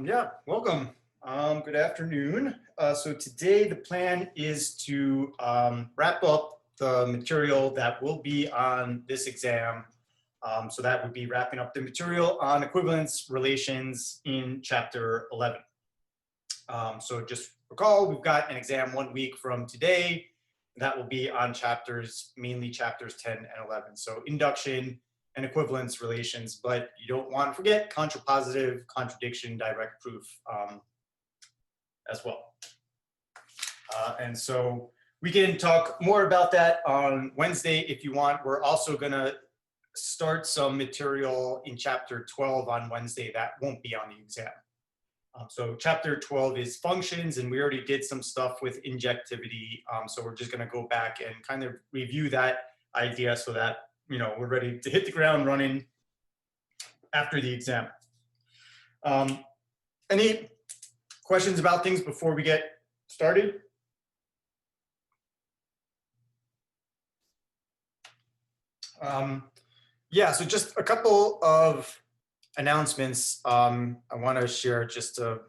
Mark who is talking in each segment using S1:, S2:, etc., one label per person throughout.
S1: Yeah, welcome. Good afternoon. So today the plan is to wrap up the material that will be on this exam. So that would be wrapping up the material on equivalence relations in chapter 11. So just recall, we've got an exam 1 week from today. That will be on chapters, mainly chapters 10 and 11. So induction and equivalence relations, but you don't want to forget contrapositive, contradiction, direct proof as well. And so we can talk more about that on Wednesday if you want. We're also going to start some material in chapter 12 on Wednesday that won't be on the exam. So chapter 12 is functions, and we already did some stuff with injectivity. So we're just going to go back and kind of review that idea so that we're ready to hit the ground running after the exam. Any questions about things before we get started? Yeah, so just a couple of announcements I want to share just to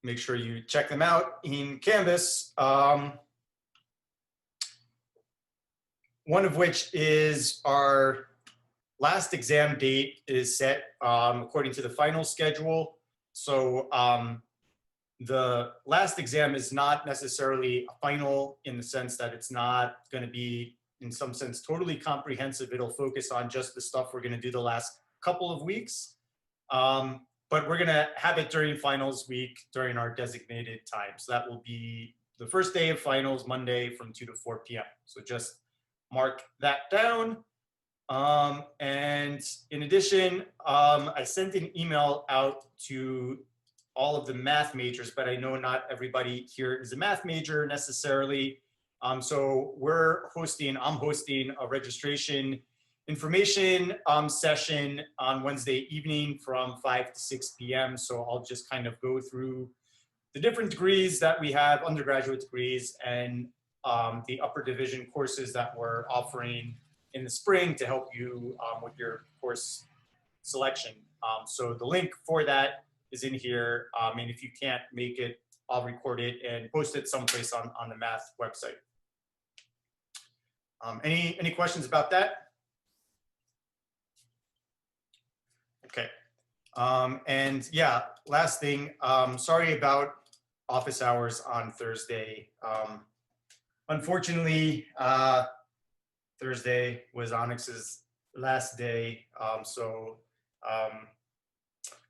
S1: make sure you check them out in Canvas. One of which is our last exam date is set according to the final schedule. So the last exam is not necessarily a final in the sense that it's not going to be, in some sense, totally comprehensive. It'll focus on just the stuff we're going to do the last couple of weeks. But we're going to have it during finals week during our designated time. So that will be the first day of finals, Monday from 2 to 4 p.m. So just mark that down. And in addition, I sent an email out to all of the math majors, but I know not everybody here is a math major necessarily. So I'm hosting a registration information session on Wednesday evening from 5 to 6 p.m. So I'll just kind of go through the different degrees that we have, undergraduate degrees, and the upper division courses that we're offering in the spring to help you with your course selection. So the link for that is in here. And if you can't make it, I'll record it and post it someplace on the math website. Any questions about that? Okay. And yeah, last thing, sorry about office hours on Thursday. Unfortunately, Thursday was Onyx's last day, so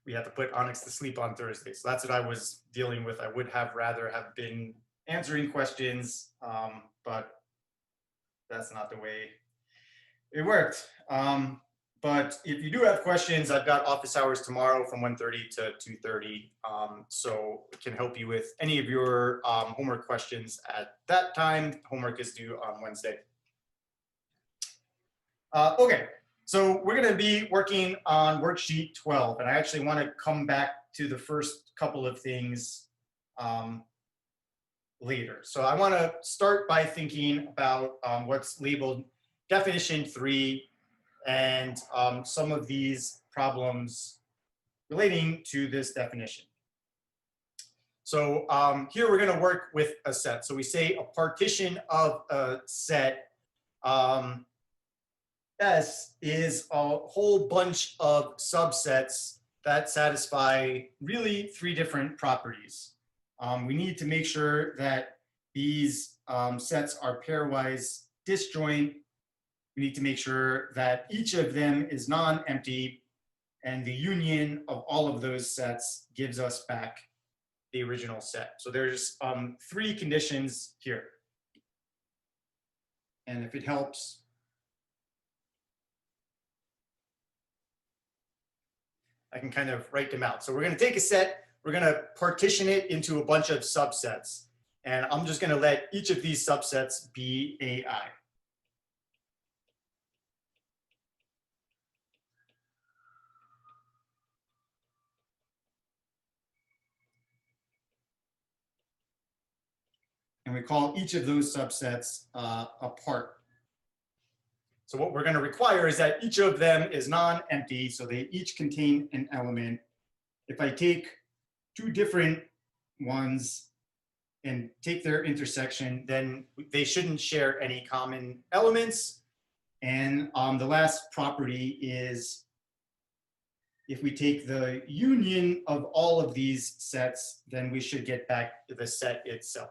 S1: we had to put Onyx to sleep on Thursday. So that's what I was dealing with. I would have rather have been answering questions, but that's not the way it worked. But if you do have questions, I've got office hours tomorrow from 1:30 to 2:30. So it can help you with any of your homework questions at that time. Homework is due on Wednesday. Okay, so we're going to be working on worksheet 12, and I actually want to come back to the first couple of things later. So I want to start by thinking about what's labeled definition 3 and some of these problems relating to this definition. So here we're going to work with a set. So we say a partition of a set S is a whole bunch of subsets that satisfy really 3 different properties. We need to make sure that these sets are pairwise disjoint. We need to make sure that each of them is non-empty, and the union of all of those sets gives us back the original set. So there's 3 conditions here. And if it helps, I can kind of write them out. So we're going to take a set, we're going to partition it into a bunch of subsets. And I'm just going to let each of these subsets be AI. And we call each of those subsets a part. So what we're going to require is that each of them is non-empty, so they each contain an element. if I take two different ones and take their intersection, then they shouldn't share any common elements. And the last property is if we take the union of all of these sets, then we should get back to the set itself.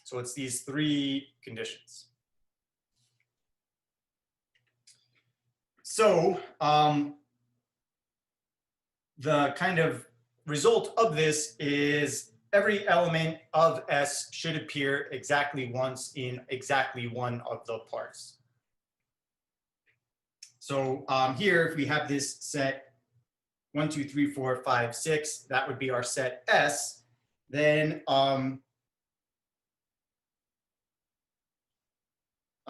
S1: So it's these three conditions. So the kind of result of this is every element of S should appear exactly once in exactly one of the parts. So here, if we have this set 1, 2, 3, 4, 5, 6, that would be our set S. Then I'm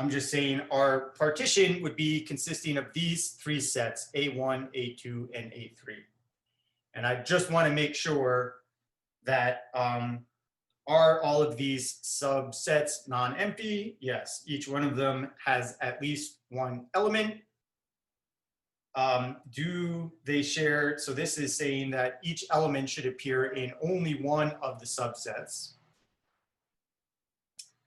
S1: just saying our partition would be consisting of these three sets, A1, A2, and A3. And I just want to make sure that are all of these subsets non-empty? Yes, each one of them has at least one element. Do they share? So this is saying that each element should appear in only one of the subsets.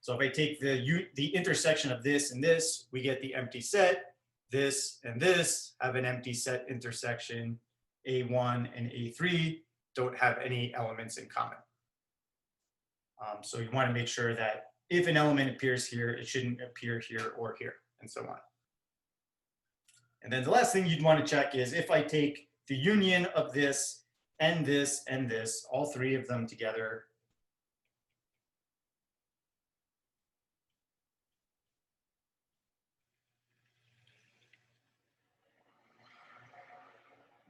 S1: So if I take the intersection of this and this, we get the empty set. This and this have an empty set intersection. A1 and A3 don't have any elements in common. So you want to make sure that if an element appears here, it shouldn't appear here or here, and so on. And then the last thing you'd want to check is if I take the union of this, and this, and this, all three of them together,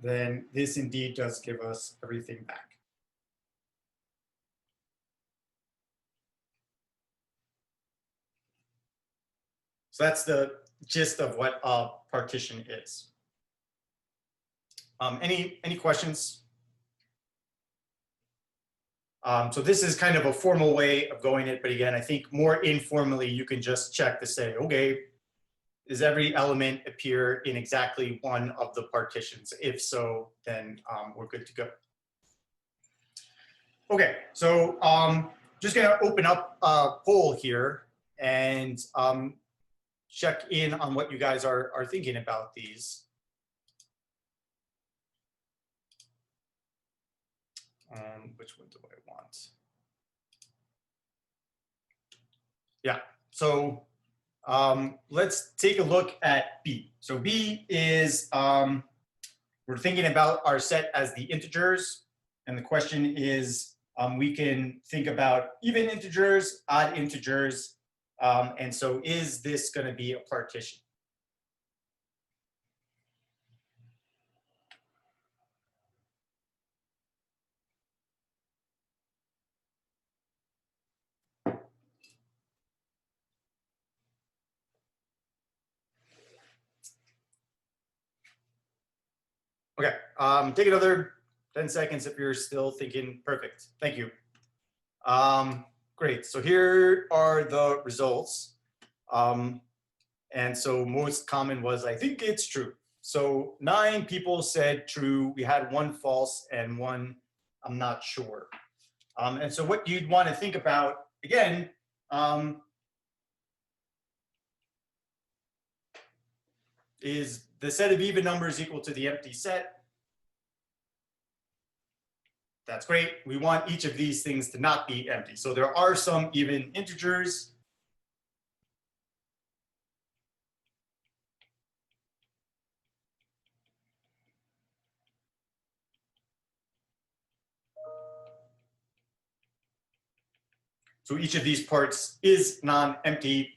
S1: then this indeed does give us everything back. So that's the gist of what a partition is. Any questions? So this is kind of a formal way of going it, but again, I think more informally, you can just check to say, okay, does every element appear in exactly one of the partitions? If so, then we're good to go. Okay, so just gonna open up a poll here and check in on what you guys are thinking about these. Which one do I want? Yeah, so let's take a look at B. So B is, we're thinking about our set as the integers. And the question is, we can think about even integers, odd integers. And so is this going to be a partition? Okay, take another 10 seconds if you're still thinking. Perfect, thank you. Great, so here are the results. And so most common was, I think it's true. So 9 people said true. We had 1 false and 1, I'm not sure. And so what you'd want to think about, again, is the set of even numbers equal to the empty set? That's great. We want each of these things to not be empty. So there are some even integers. So each of these parts is non-empty,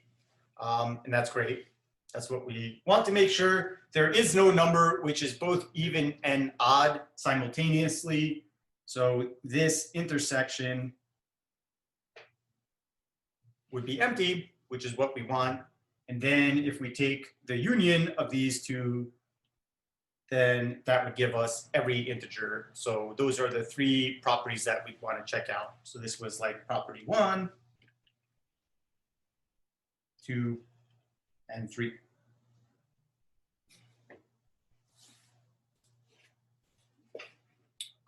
S1: and that's great. That's what we want to make sure. There is no number which is both even and odd simultaneously. So this intersection would be empty, which is what we want. And then if we take the union of these two, then that would give us every integer. So those are the 3 properties that we want to check out. So this was like property 1, 2, and 3.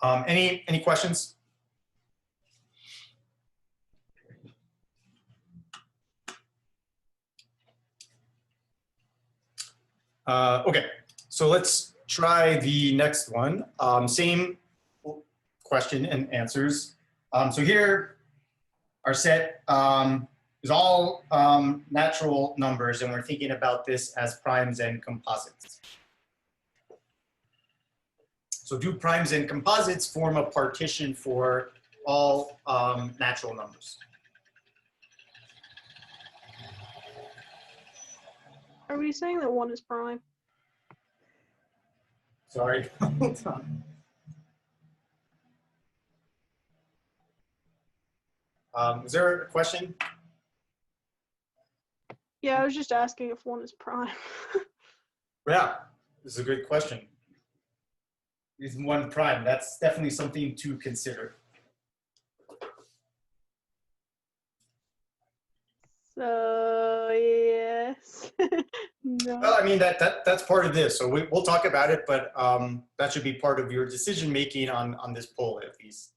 S1: Any questions? Okay, so let's try the next one. Same question and answers. So here, our set is all natural numbers, and we're thinking about this as primes and composites. So do primes and composites form a partition for all natural numbers?
S2: Are we saying that one is prime?
S1: Sorry, hold on. Is there a question?
S2: Yeah, I was just asking if one is prime.
S1: Yeah, this is a good question. Is one prime? That's definitely something to consider.
S2: So yes. No.
S1: Well, I mean that's part of this. So we'll talk about it, but that should be part of your decision making on this poll at least.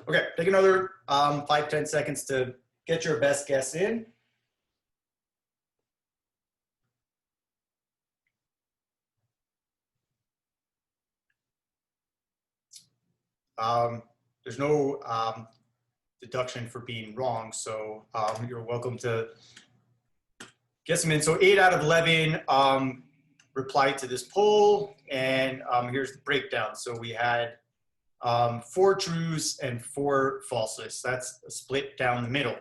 S1: Okay, take another 5-10 seconds to get your best guess in. There's no deduction for being wrong, so you're welcome to guess them in. So 8 out of 11 replied to this poll, and here's the breakdown. So we had 4 trues and 4 falses. That's a split down the middle.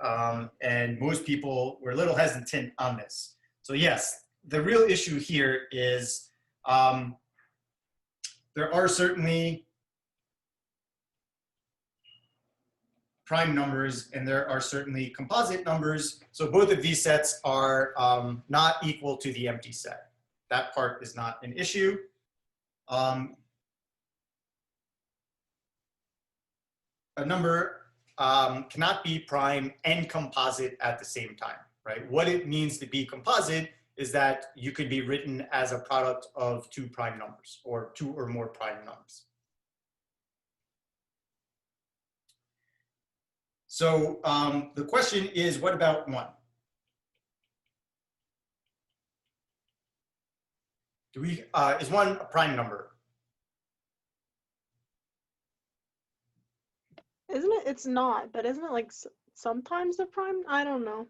S1: And most people were a little hesitant on this. So yes, the real issue here is there are certainly prime numbers and there are certainly composite numbers. So both of these sets are not equal to the empty set. That part is not an issue. A number cannot be prime and composite at the same time, right? What it means to be composite is that you could be written as a product of 2 prime numbers or 2 or more prime numbers. So the question is, what about 1? Is 1 a prime number?
S2: Isn't it? It's not, but isn't it like sometimes a prime? I don't know.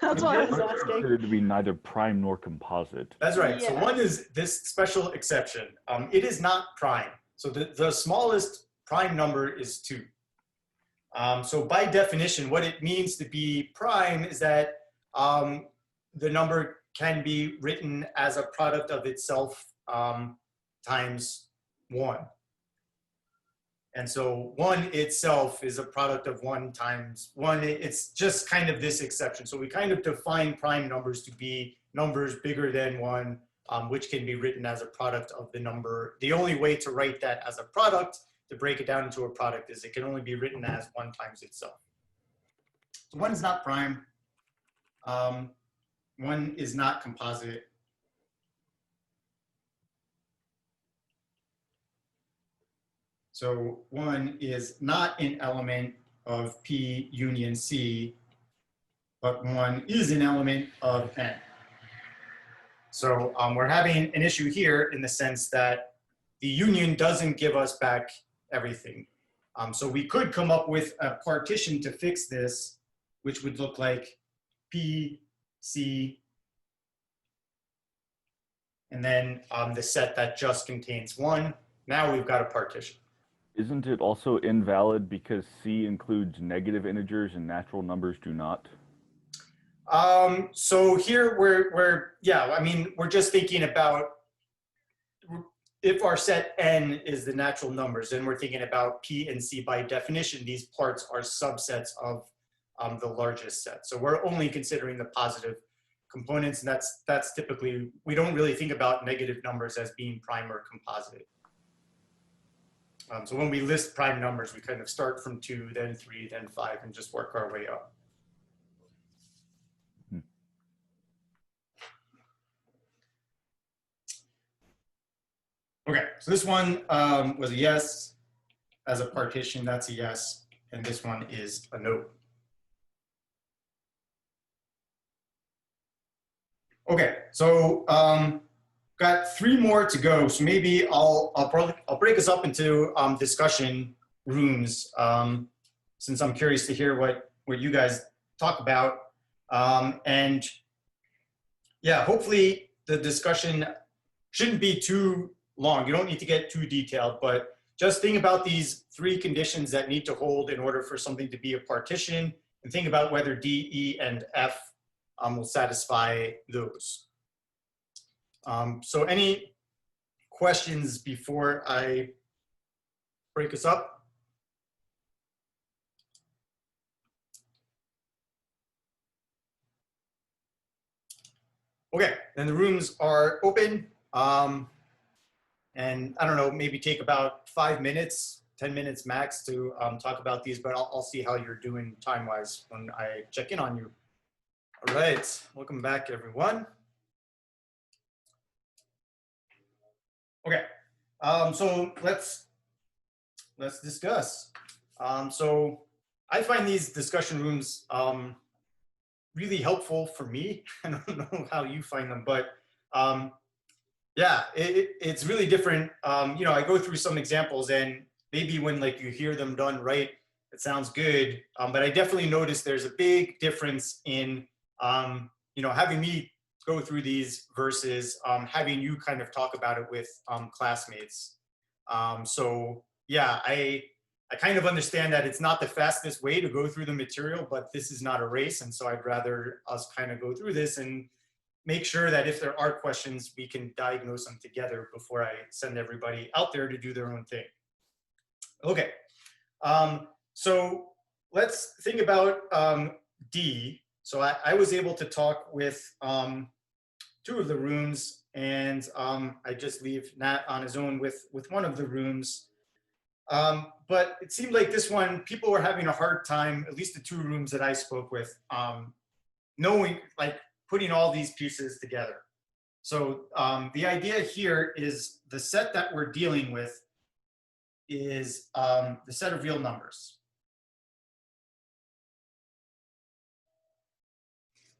S2: That's why I was asking.
S3: Considered to be neither prime nor composite.
S1: That's right.
S2: Yeah.
S1: So 1 is this special exception. It is not prime. So the smallest prime number is 2. So by definition, what it means to be prime is that the number can be written as a product of itself times 1. And so 1 itself is a product of 1 times 1. It's just kind of this exception. So we kind of define prime numbers to be numbers bigger than 1, which can be written as a product of the number. The only way to write that as a product, to break it down into a product, is it can only be written as 1 times itself. So 1 is not prime. 1 is not composite. So 1 is not an element of P union C, but 1 is an element of N. So we're having an issue here in the sense that the union doesn't give us back everything. So we could come up with a partition to fix this, which would look like P, C, and then the set that just contains 1. Now we've got a partition.
S3: Isn't it also invalid because C includes negative integers and natural numbers do not?
S1: So here we're just thinking about if our set N is the natural numbers, then we're thinking about P and C. By definition, these parts are subsets of the largest set. So we're only considering the positive components, and that's typically, we don't really think about negative numbers as being prime or composite. So when we list prime numbers, we kind of start from 2, then 3, then 5, and just work our way up. Okay, so this one was a yes. As a partition, that's a yes. And this one is a no. Okay, so got 3 more to go. So maybe I'll break us up into discussion rooms, since I'm curious to hear what you guys talk about. And yeah, hopefully the discussion shouldn't be too long. You don't need to get too detailed, but just think about these 3 conditions that need to hold in order for something to be a partition, and think about whether D, E, and F will satisfy those. So any questions before I break us up? Okay, then the rooms are open. And I don't know, maybe take about 5 minutes, 10 minutes max to talk about these, but I'll see how you're doing time-wise when I check in on you. All right, welcome back, everyone. Okay, so let's discuss. So I find these discussion rooms really helpful for me. I don't know how you find them, but yeah, it's really different. You know, I go through some examples, and maybe when like you hear them done right, it sounds good. But I definitely notice there's a big difference in you know, having me go through these versus having you kind of talk about it with classmates. So yeah, I kind of understand that it's not the fastest way to go through the material, but this is not a race, and so I'd rather us kind of go through this and make sure that if there are questions, we can diagnose them together before I send everybody out there to do their own thing. Okay, so let's think about D. So I was able to talk with 2 of the rooms, and I just leave Nat on his own with one of the rooms. But it seemed like this one, people were having a hard time, at least the 2 rooms that I spoke with, knowing, like, putting all these pieces together. So the idea here is the set that we're dealing with is the set of real numbers.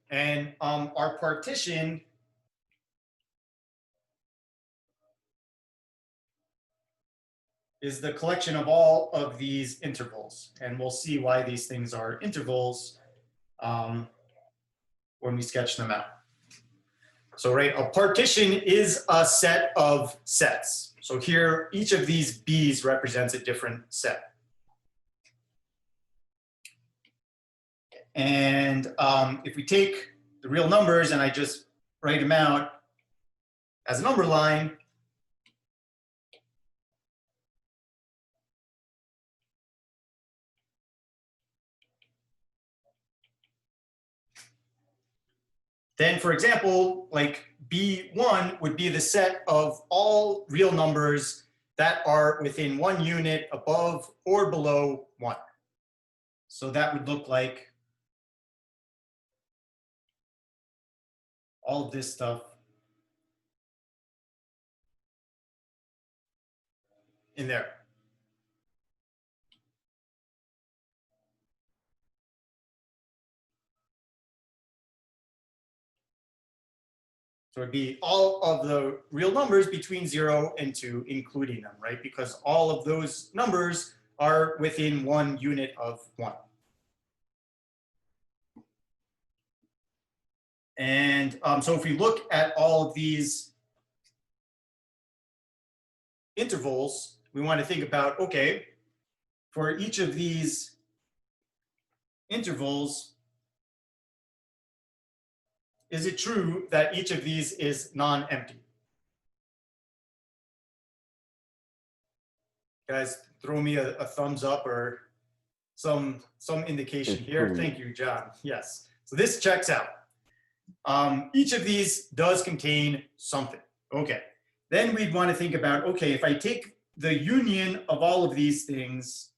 S1: And our partition is the collection of all of these intervals. And we'll see why these things are intervals when we sketch them out. So, right, a partition is a set of sets. So here, each of these B's represents a different set. And if we take the real numbers and I just write them out as a number line, then, for example, like B1 would be the set of all real numbers that are within 1 unit above or below 1. So that would look like all of this stuff in there. So it'd be all of the real numbers between 0 and 2, including them, right? Because all of those numbers are within 1 unit of 1. And so if we look at all of these intervals, we want to think about, okay, for each of these intervals, is it true that each of these is non-empty? Guys, throw me a thumbs up or some indication here.
S3: True.
S1: Thank you, John. Yes. So this checks out. Each of these does contain something. Okay. Then we'd want to think about, okay, if I take the union of all of these things,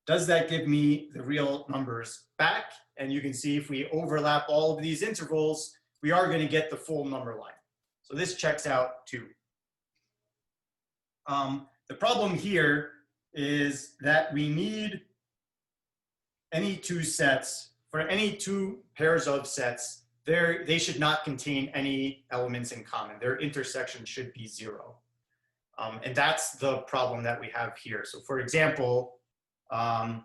S1: does that give me the real numbers back? And you can see if we overlap all of these intervals, we are going to get the full number line. So this checks out too. The problem here is that we need any two sets, for any two pairs of sets, they should not contain any elements in common. Their intersection should be 0. And that's the problem that we have here. So for example, the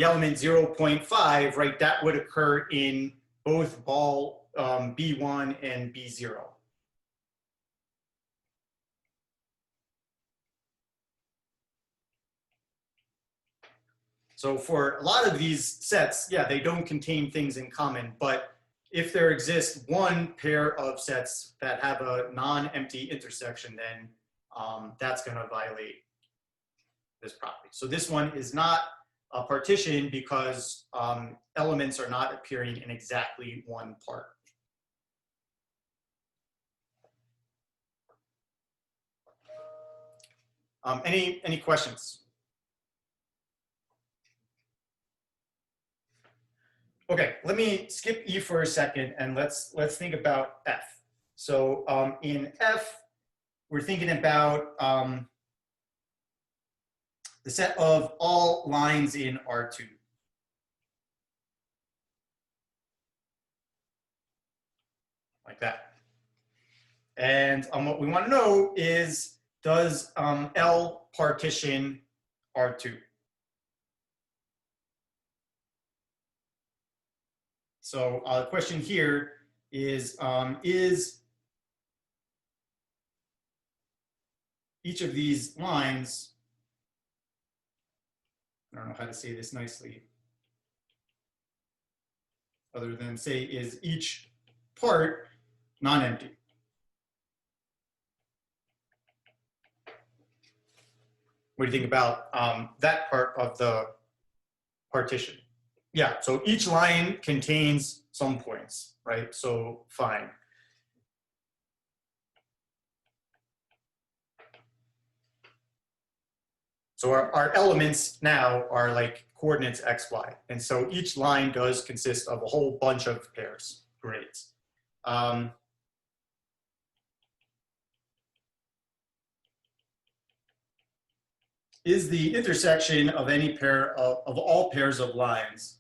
S1: element 0.5, right, that would occur in both ball B1 and B0. So for a lot of these sets, yeah, they don't contain things in common, but if there exists one pair of sets that have a non-empty intersection, then that's going to violate this property. So this one is not a partition because elements are not appearing in exactly one part. Any questions? Okay, let me skip E for a second and let's think about F. So in F, we're thinking about the set of all lines in R2. Like that. And what we want to know is, does L partition R2? So the question here is each of these lines, I don't know how to say this nicely, other than say, is each part non-empty? What do you think about that part of the partition? Yeah, so each line contains some points, right? So fine. So our elements now are like coordinates x, y. And so each line does consist of a whole bunch of pairs. Great. Is the intersection of any pair of all pairs of lines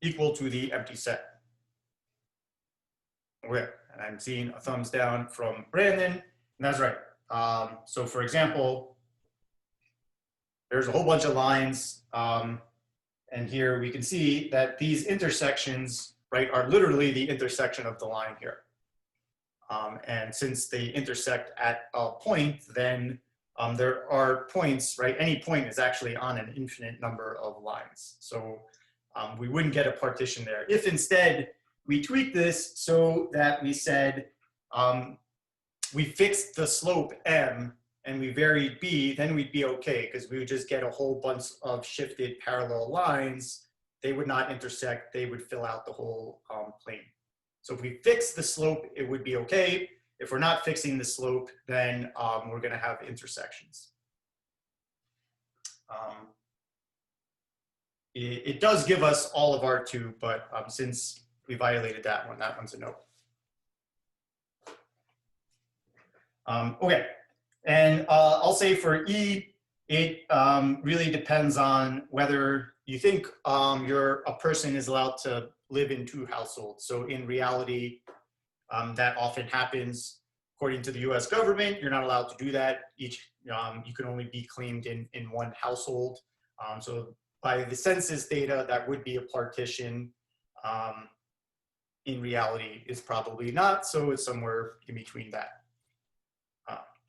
S1: equal to the empty set? Okay, and I'm seeing a thumbs down from Brandon, and that's right. So for example, there's a whole bunch of lines, and here we can see that these intersections, right, are literally the intersection of the line here. And since they intersect at a point, then there are points, right? Any point is actually on an infinite number of lines. So we wouldn't get a partition there. If instead we tweak this so that we said we fixed the slope m and we varied b, then we'd be okay, because we would just get a whole bunch of shifted parallel lines. They would not intersect, they would fill out the whole plane. So if we fix the slope, it would be okay. If we're not fixing the slope, then we're going to have intersections. It does give us all of R2, but since we violated that one's a no. Okay, and I'll say for E, it really depends on whether you think a person is allowed to live in 2 households. So in reality, that often happens. According to the US government, you're not allowed to do that. You can only be claimed in 1 household. So by the census data, that would be a partition. In reality, it's probably not, so it's somewhere in between that.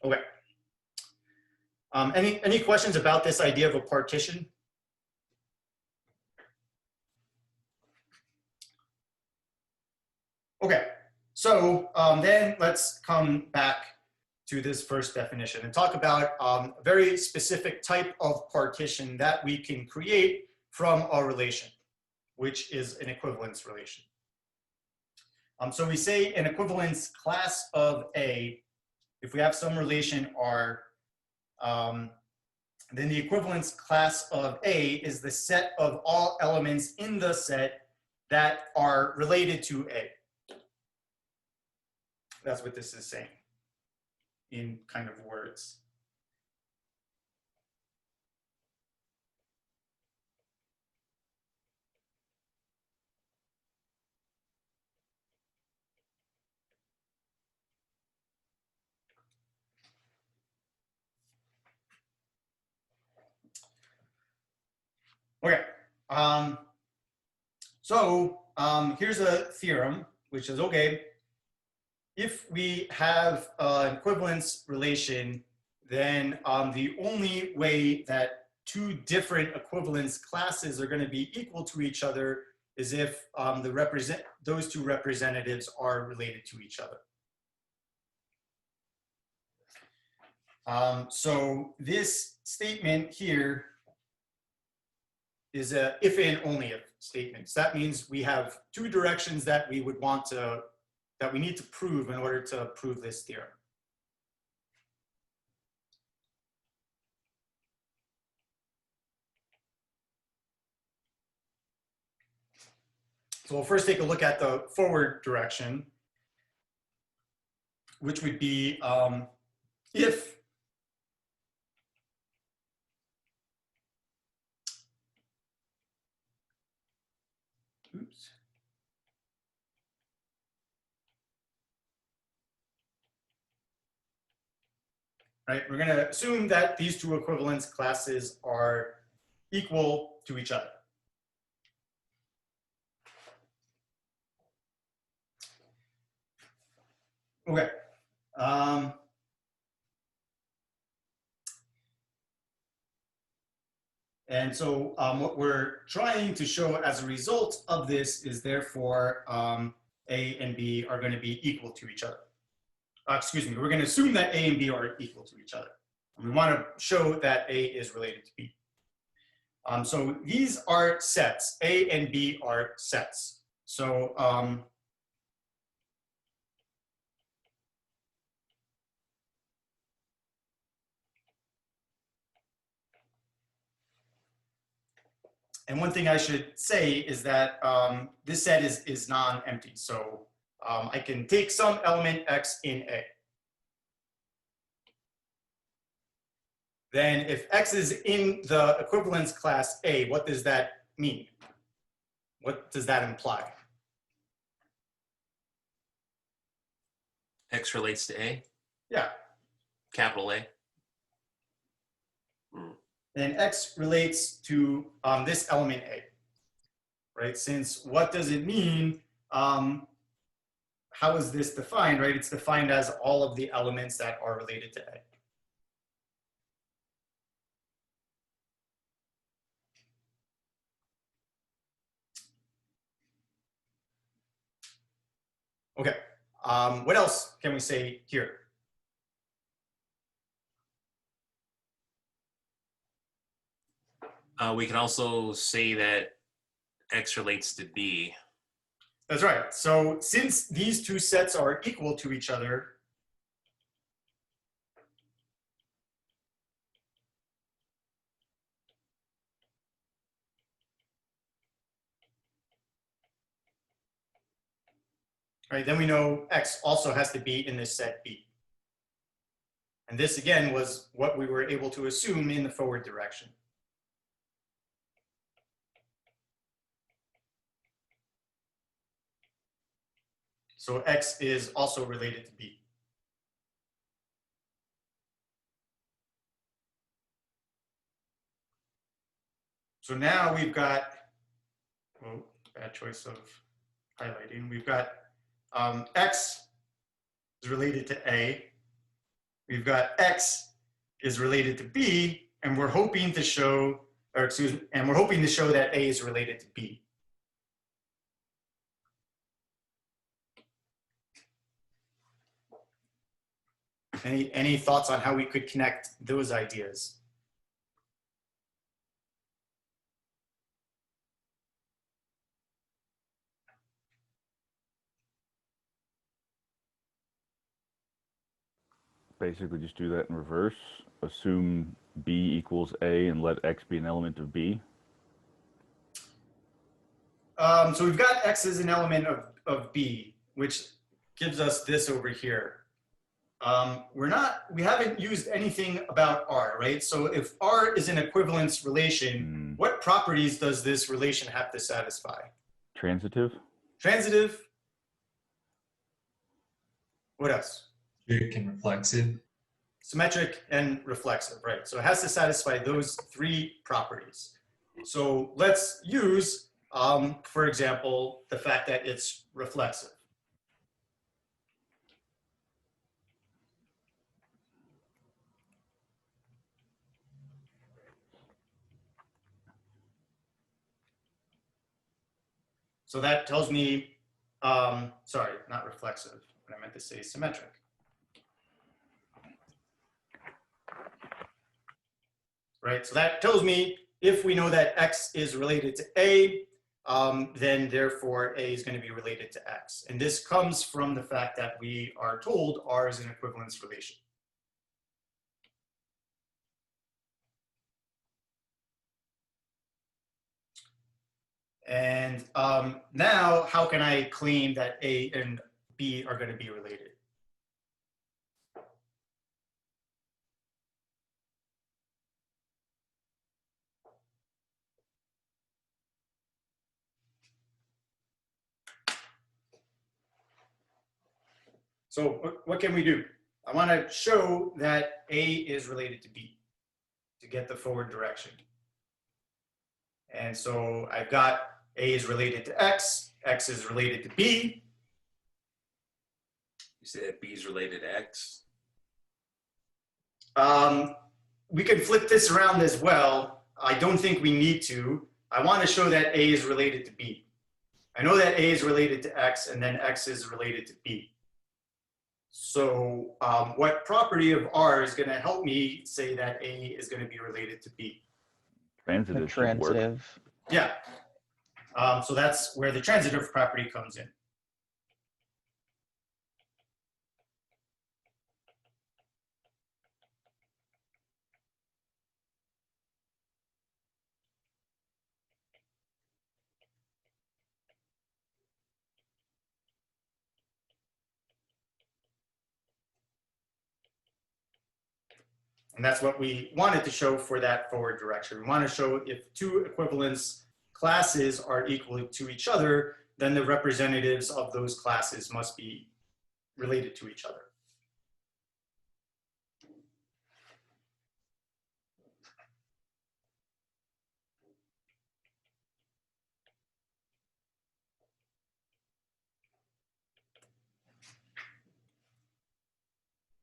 S1: Okay. Any questions about this idea of a partition? Okay, so then let's come back to this first definition and talk about a very specific type of partition that we can create from a relation, which is an equivalence relation. So we say an equivalence class of A, if we have some relation R, then the equivalence class of A is the set of all elements in the set that are related to A. That's what this is saying in kind of words. Okay. Here's a theorem, which is, okay, if we have an equivalence relation, then the only way that two different equivalence classes are going to be equal to each other is if those two representatives are related to each other. So this statement here is a if and only if statement. So that means we have two directions that we would want to, that we need to prove in order to prove this theorem. So we'll first take a look at the forward direction, which would be if right, we're going to assume that these two equivalence classes are equal to each other. Okay. And so what we're trying to show as a result of this is therefore A and B are going to be equal to each other. Excuse me, we're going to assume that A and B are equal to each other. And we want to show that A is related to B. So these are sets. A and B are sets. So and one thing I should say is that this set is non-empty. So I can take some element X in A. Then if X is in the equivalence class A, what does that mean? What does that imply?
S4: X relates to A?
S1: Yeah.
S4: Capital A?
S1: Then X relates to this element A, right? Since what does it mean? How is this defined, right? It's defined as all of the elements that are related to A. Okay, what else can we say here?
S4: We can also say that X relates to B.
S1: That's right. So since these two sets are equal to each other, right, then we know X also has to be in this set B. And this again was what we were able to assume in the forward direction. So X is also related to B. So now we've got, oh, bad choice of highlighting. We've got X is related to A. We've got X is related to B, and we're hoping to show, or excuse me, and we're hoping to show that A is related to B. Any thoughts on how we could connect those ideas?
S3: Basically, just do that in reverse. Assume B equals A and let X be an element of B.
S1: So we've got X as an element of B, which gives us this over here. We haven't used anything about R, right? So if R is an equivalence relation, what properties does this relation have to satisfy?
S3: Transitive.
S1: Transitive. What else?
S5: Symmetric and reflexive.
S1: Symmetric and reflexive, right? So it has to satisfy those three properties. So let's use, for example, the fact that it's reflexive. So that tells me, sorry, not reflexive, but I meant to say symmetric. Right, so that tells me if we know that X is related to A, then therefore A is going to be related to X. And this comes from the fact that we are told R is an equivalence relation. And now, how can I claim that A and B are going to be related? So what can we do? I want to show that A is related to B to get the forward direction. And so I've got A is related to X, X is related to B.
S4: You said B is related to X.
S1: We can flip this around as well. I don't think we need to. I want to show that A is related to B. I know that A is related to X and then X is related to B. So what property of R is going to help me say that A is going to be related to B?
S3: Transitive. should work.
S6: Transitive.
S1: Yeah. So that's where the transitive property comes in. And that's what we wanted to show for that forward direction. We want to show if two equivalence classes are equal to each other, then the representatives of those classes must be related to each other.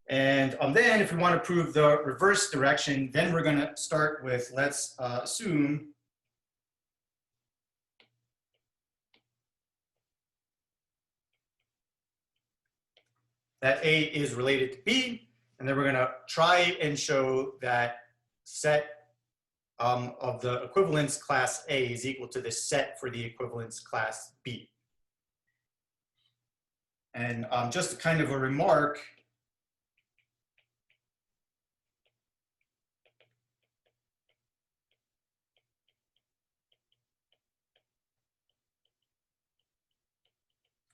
S1: And then if we want to prove the reverse direction, then we're going to start with, let's assume that A is related to B, and then we're going to try and show that set of the equivalence class A is equal to the set for the equivalence class B. And just kind of a remark,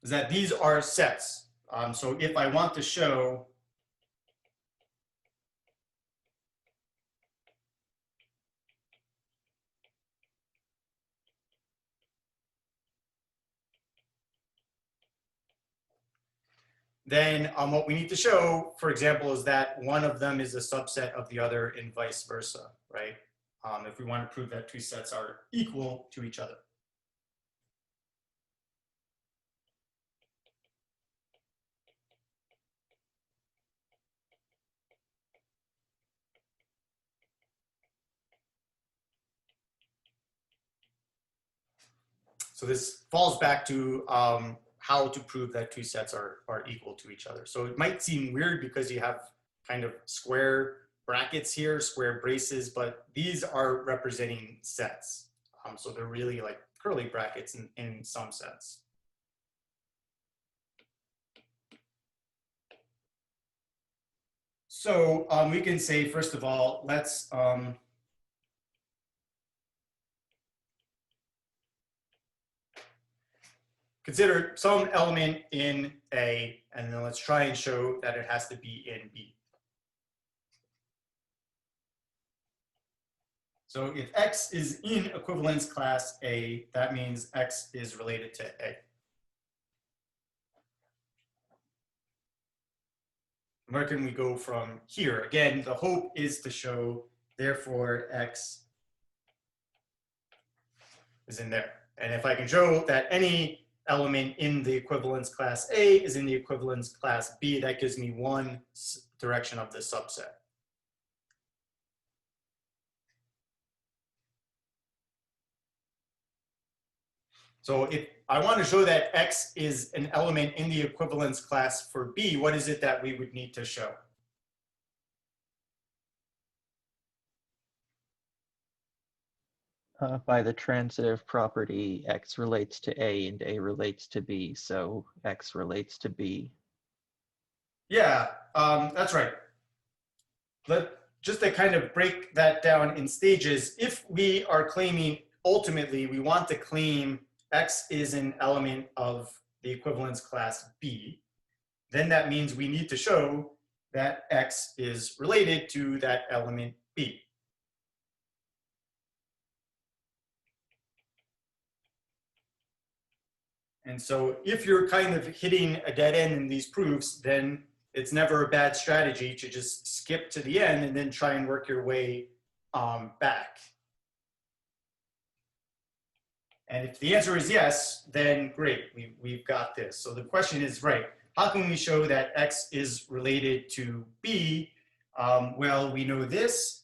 S1: is that these are sets. So if I want to show then what we need to show, for example, is that one of them is a subset of the other and vice versa, right? If we want to prove that two sets are equal to each other. So this falls back to how to prove that two sets are equal to each other. So it might seem weird because you have kind of square brackets here, square braces, but these are representing sets. So they're really like curly brackets in some sense. So we can say, first of all, let's consider some element in A, and then let's try and show that it has to be in B. So if X is in equivalence class A, that means X is related to A. Where can we go from here? Again, the hope is to show, therefore, X is in there. And if I can show that any element in the equivalence class A is in the equivalence class B, that gives me one direction of the subset. So if I want to show that X is an element in the equivalence class for B, what is it that we would need to show?
S6: By the transitive property, X relates to A and A relates to B, so X relates to B.
S1: Yeah, that's right. Just to kind of break that down in stages, if we are claiming, ultimately, we want to claim X is an element of the equivalence class B, then that means we need to show that X is related to that element B. And so if you're kind of hitting a dead end in these proofs, then it's never a bad strategy to just skip to the end and then try and work your way back. And if the answer is yes, then great, we've got this. So the question is, right, how can we show that X is related to B? Well, we know this,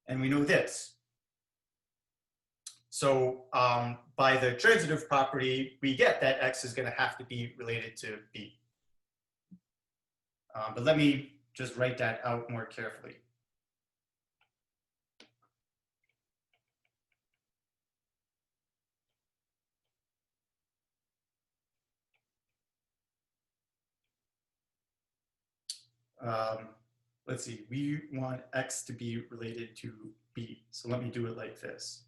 S1: and we know this. So by the transitive property, we get that X is going to have to be related to B. But let me just write that out more carefully. Let's see, we want X to be related to B. So let me do it like this.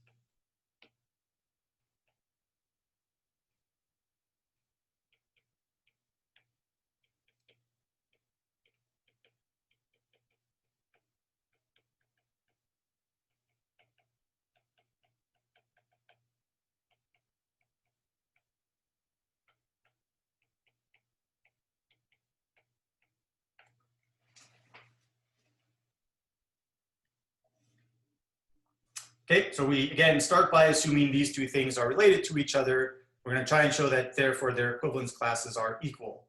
S1: Okay, so we again start by assuming these two things are related to each other. We're going to try and show that therefore their equivalence classes are equal.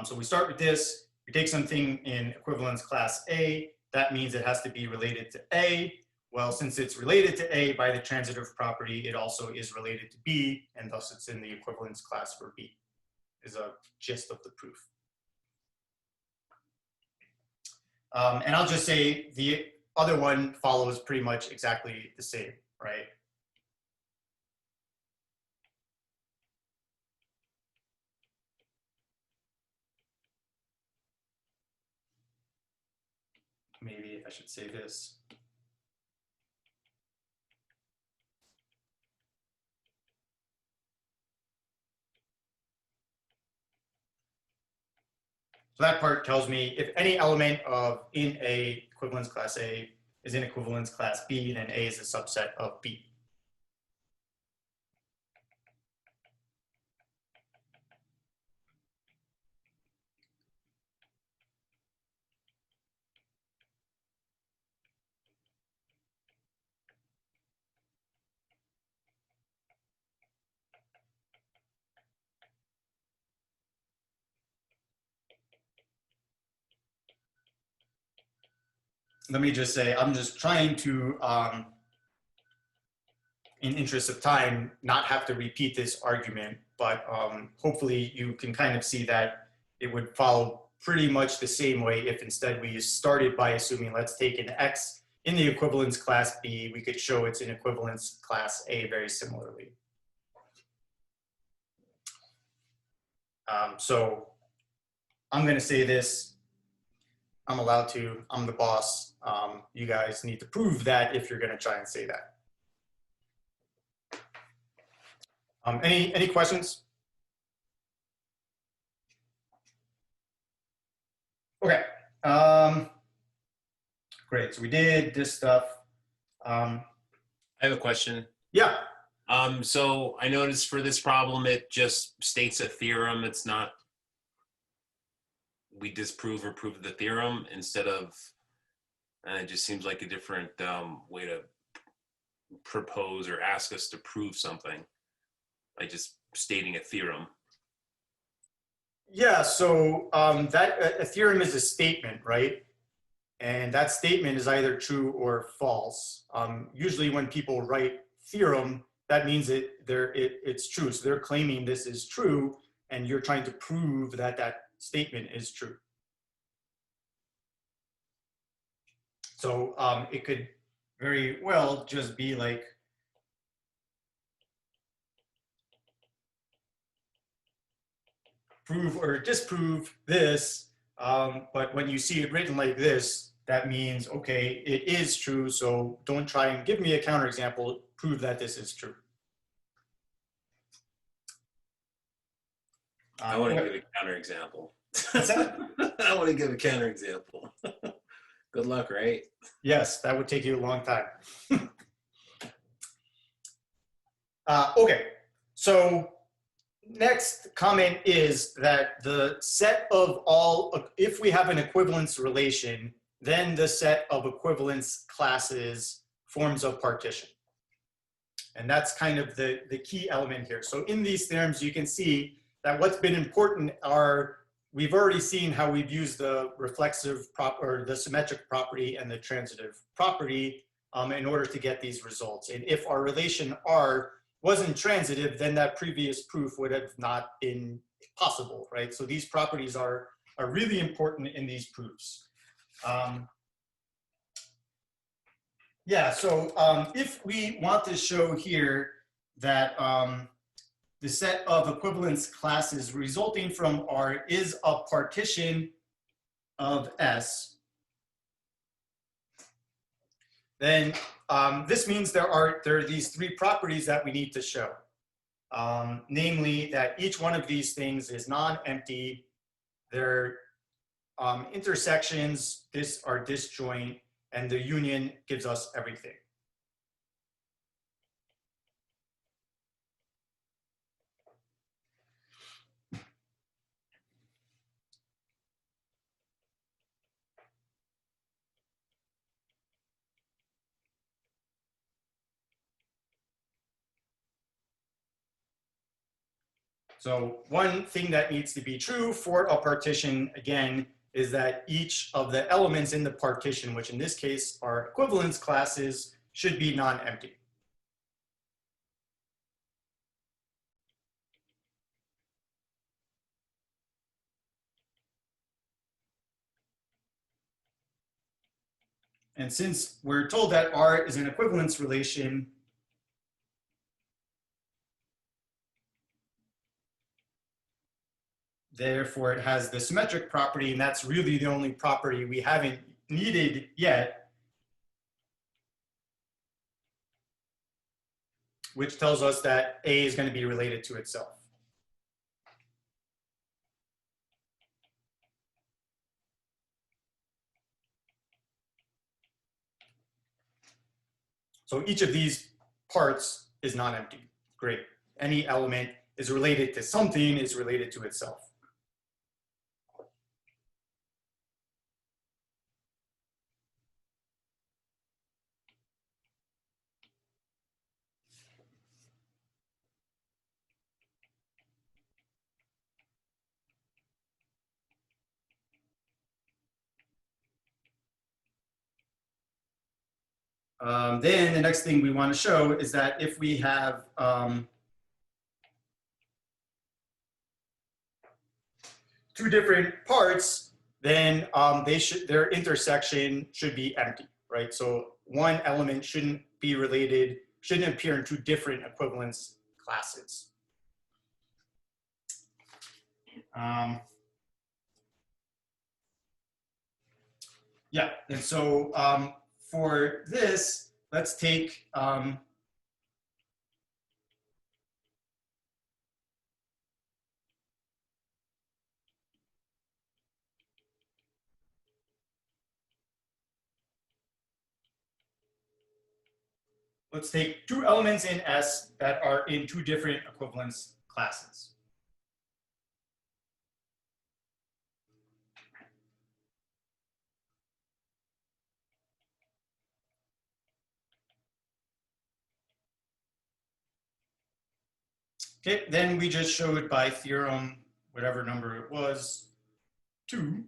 S1: So we start with this. We take something in equivalence class A. That means it has to be related to A. Well, since it's related to A by the transitive property, it also is related to B, and thus it's in the equivalence class for B, is a gist of the proof. And I'll just say the other one follows pretty much exactly the same, right? Maybe I should say this. So that part tells me if any element of in A, equivalence class A, is in equivalence class B, then A is a subset of B. Let me just say, I'm just trying to, in interest of time, not have to repeat this argument, but hopefully you can kind of see that it would follow pretty much the same way if instead we started by assuming let's take an X in the equivalence class B, we could show it's in equivalence class A very similarly. So I'm going to say this. I'm allowed to. I'm the boss. You guys need to prove that if you're going to try and say that. Any questions? Okay. Great. So we did this stuff.
S4: I have a question.
S1: Yeah.
S4: So I noticed for this problem, it just states a theorem. It's not, we disprove or prove the theorem instead of, and it just seems like a different way to propose or ask us to prove something by just stating a theorem.
S1: Yeah. So that a theorem is a statement, right? And that statement is either true or false. Usually when people write theorem, that means it's true. So they're claiming this is true, and you're trying to prove that that statement is true. So it could very well just be like, prove or disprove this, but when you see it written like this, that means, okay, it is true, so don't try and give me a counterexample, prove that this is true.
S4: I want to give a counterexample.
S1: What's that?
S4: I want to give a counterexample. Good luck, right?
S1: Yes, that would take you a long time. Okay, so next comment is that the set of all, if we have an equivalence relation, then the set of equivalence classes forms a partition. And that's kind of the key element here. So in these theorems, you can see that what's been important are, we've already seen how we've used the reflexive or the symmetric property and the transitive property in order to get these results. And if our relation R wasn't transitive, then that previous proof would have not been possible, right? So these properties are really important in these proofs. Yeah, so if we want to show here that the set of equivalence classes resulting from R is a partition of S, then this means there are these three properties that we need to show. Namely, that each one of these things is non-empty, their intersections are disjoint, and the union gives us everything. So one thing that needs to be true for a partition, again, is that each of the elements in the partition, which in this case are equivalence classes, should be non-empty. And since we're told that R is an equivalence relation, therefore it has the symmetric property, and that's really the only property we haven't needed yet, which tells us that A is going to be related to itself. So each of these parts is non-empty. Great. Any element is related to something, is related to itself. Then the next thing we want to show is that if we have two different parts, then their intersection should be empty, right? So one element shouldn't appear in two different equivalence classes. Yeah, and so for this, let's take let's take two elements in S that are in two different equivalence classes. Okay, then we just showed by theorem, whatever number it was, 2.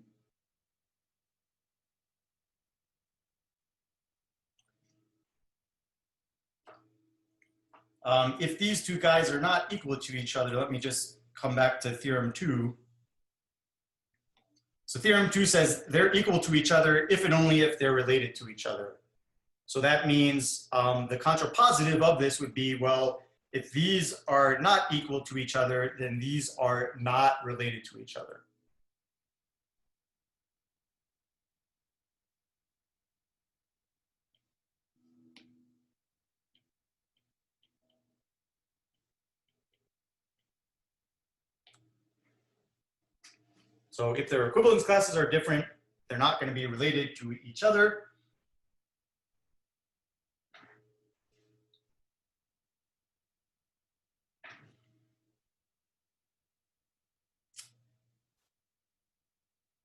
S1: If these two guys are not equal to each other, let me just come back to theorem 2. So theorem 2 says they're equal to each other if and only if they're related to each other. So that means the contrapositive of this would be, well, if these are not equal to each other, then these are not related to each other. So if their equivalence classes are different, they're not going to be related to each other.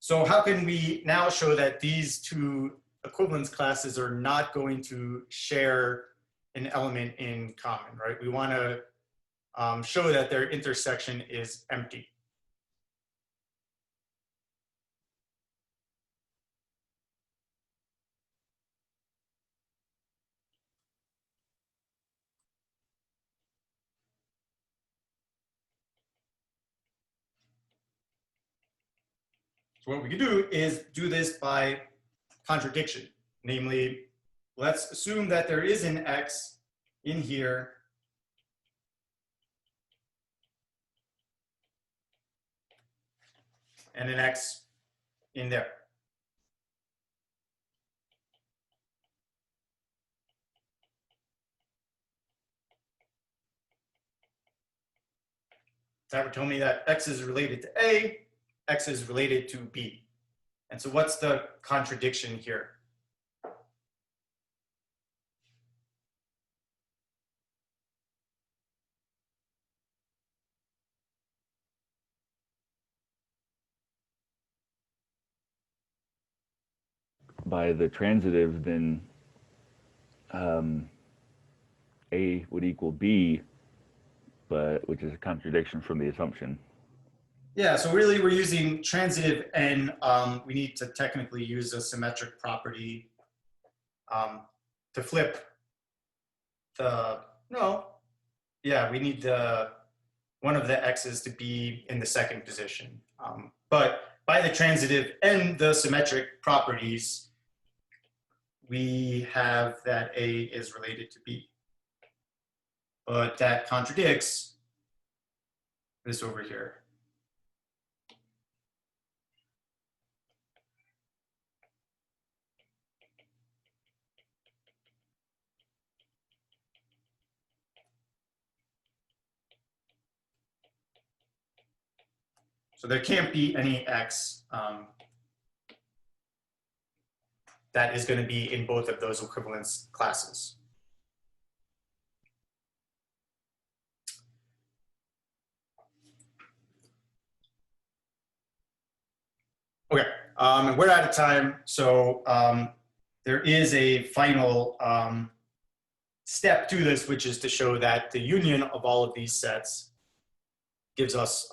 S1: So how can we now show that these two equivalence classes are not going to share an element in common, right? We want to show that their intersection is empty. So what we can do is do this by contradiction. Namely, let's assume that there is an X in here and an X in there. That would tell me that X is related to A, X is related to B. And so what's the contradiction here?
S3: By the transitive, then A would equal B, but which is a contradiction from the assumption.
S1: Yeah, so really we're using transitive and we need to technically use a symmetric property to flip we need one of the X's to be in the second position. But by the transitive and the symmetric properties, we have that A is related to B. But that contradicts this over here. So there can't be any X that is going to be in both of those equivalence classes. Okay, and we're out of time. So there is a final step to this, which is to show that the union of all of these sets gives us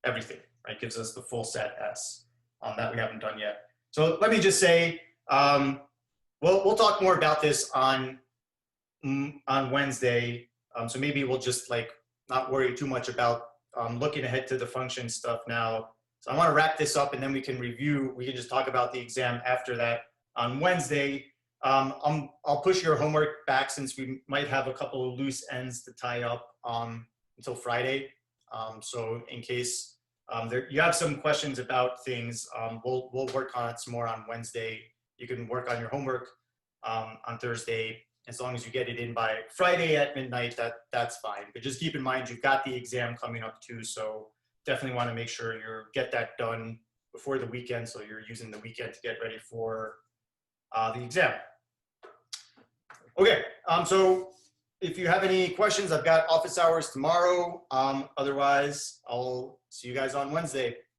S1: everything, right? Gives us the full set S that we haven't done yet. So let me just say, we'll talk more about this on Wednesday. So maybe we'll just like not worry too much about looking ahead to the function stuff now. So I want to wrap this up and then we can review, we can just talk about the exam after that on Wednesday. I'll push your homework back since we might have a couple of loose ends to tie up until Friday. So in case you have some questions about things, we'll work on it some more on Wednesday. You can work on your homework on Thursday. As long as you get it in by Friday at midnight, that's fine. But just keep in mind, you've got the exam coming up too. So definitely want to make sure you get that done before the weekend. So you're using the weekend to get ready for the exam. Okay, so if you have any questions, I've got office hours tomorrow. Otherwise, I'll see you guys on Wednesday.